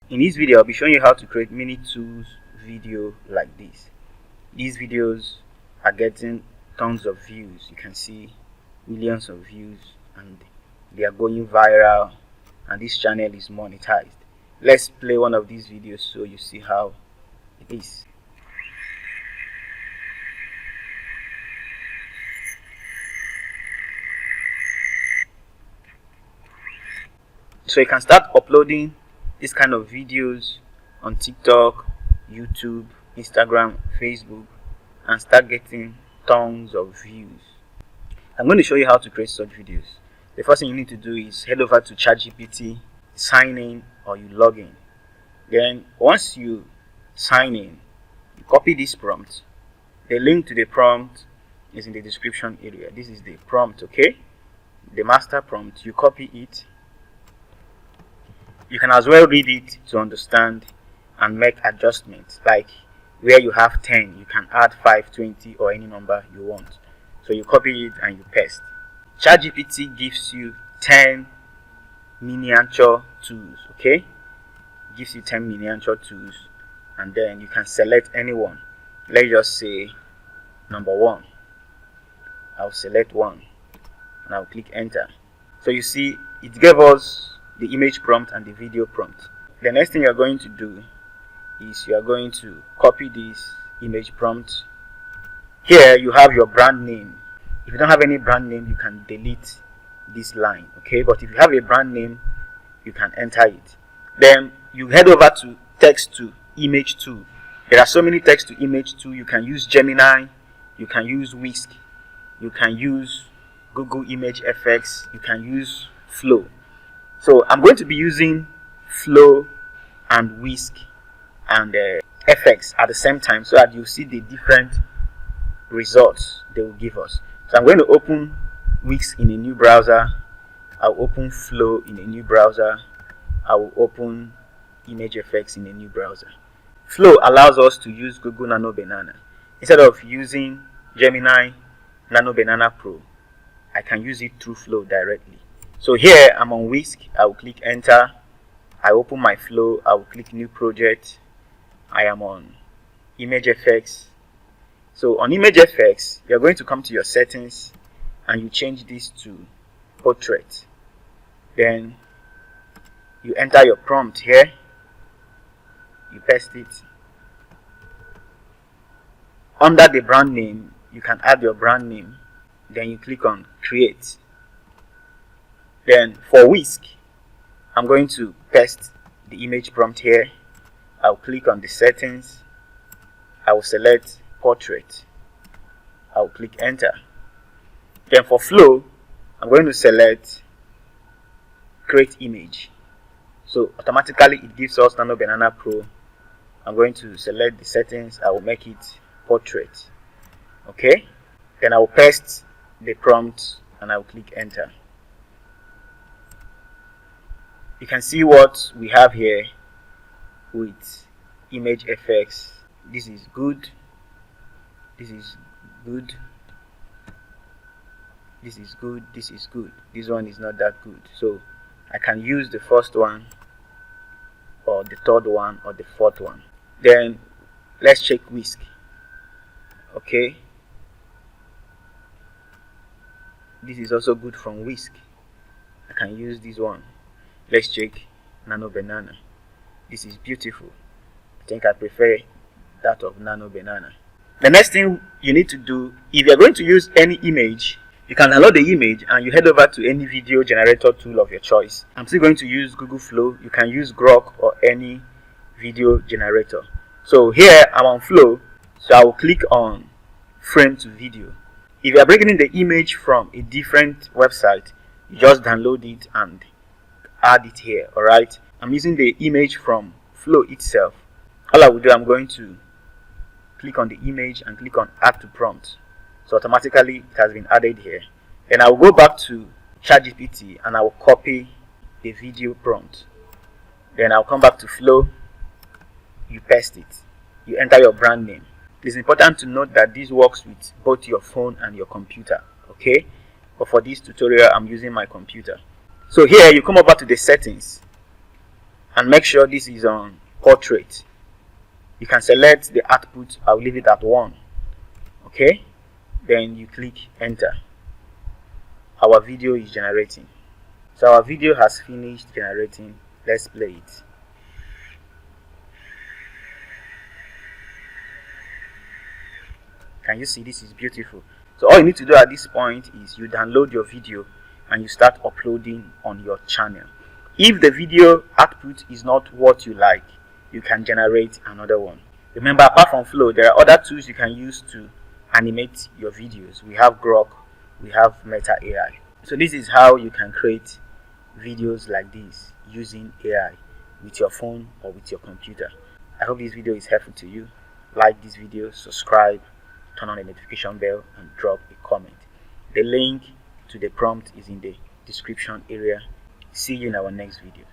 In this video, I'll be showing you how to create mini tools video like this. These videos are getting tons of views. You can see millions of views and they are going viral, and this channel is monetized. Let's play one of these videos so you see how it is. So you can start uploading this kind of videos on TikTok, YouTube, Instagram, Facebook, and start getting tons of views. I'm going to show you how to create such videos. The first thing you need to do is head over to ChatGPT, sign in, or you log in. Then once you sign in, you copy this prompt. The link to the prompt is in the description area. This is the prompt, okay? The master prompt. You copy it. You can as well read it to understand and make adjustments. Like where you have 10, you can add 5, 20, or any number you want. So you copy it and you paste. ChatGPT gives you 10 miniature tools, okay? It gives you 10 miniature tools, and then you can select any one. Let's just say number 1. I'll select 1 and I'll click enter. So you see it gave us the image prompt and the video prompt. The next thing you're going to do is you are going to copy this image prompt. Here you have your brand name. If you don't have any brand name, you can delete this line, okay? But if you have a brand name, you can enter it. Then you head over to text to image 2. There are so many text to image 2. You can use Gemini, you can use Whisk, you can use Google Image FX, you can use Flow. So I'm going to be using Flow and Whisk and FX at the same time so that you see the different results they will give us. So I'm going to open Whisk in a new browser. I'll open Flow in a new browser. I will open Image FX in a new browser. Flow allows us to use Google Nano Banana. Instead of using Gemini Nano Banana Pro, I can use it through Flow directly. So here I'm on Whisk. I will click enter. I open my Flow. I will click new project. I am on Image FX. So on Image FX, you're going to come to your settings and you change this to portrait. Then you enter your prompt here. You paste it. Under the brand name, you can add your brand name. Then you click on create. Then for Whisk, I'm going to paste the image prompt here. I'll click on the settings. I will select portrait. I'll click enter. Then for Flow, I'm going to select create image. So automatically it gives us Nano Banana Pro. I'm going to select the settings. I will make it portrait. Okay. Then I will paste the prompt and I will click enter. You can see what we have here with Image FX. This is good. This is good. This is good. This is good. This one is not that good. So I can use the first one or the third one or the fourth one. Then let's check Whisk. Okay. This is also good from Whisk. I can use this one. Let's check Nano Banana. This is beautiful. I think I prefer that of Nano Banana. The next thing you need to do, if you're going to use any image, you can download the image and you head over to any video generator tool of your choice. I'm still going to use Google Flow. You can use Grok or any video generator. So here I'm on Flow, so I will click on frame to video. If you are bringing in the image from a different website, you just download it and add it here. Alright, I'm using the image from Flow itself. All I will do, I'm going to click on the image and click on add to prompt. So automatically it has been added here. Then I will go back to ChatGPT and I will copy the video prompt. Then I'll come back to Flow. You paste it. You enter your brand name. It's important to note that this works with both your phone and your computer. Okay, but for this tutorial I'm using my computer. So here you come over to the settings and make sure this is on portrait. You can select the output. I'll leave it at 1. Okay, then you click enter. Our video is generating. So our video has finished generating. Let's play it. Can you see? This is beautiful. So all you need to do at this point is you download your video and you start uploading on your channel. If the video output is not what you like, you can generate another one. Remember, apart from Flow, there are other tools you can use to animate your videos. We have Grok, we have Meta AI. So this is how you can create videos like this using AI with your phone or with your computer. I hope this video is helpful to you. Like this video, subscribe, turn on the notification bell, and drop a comment. The link to the prompt is in the description area. See you in our next video.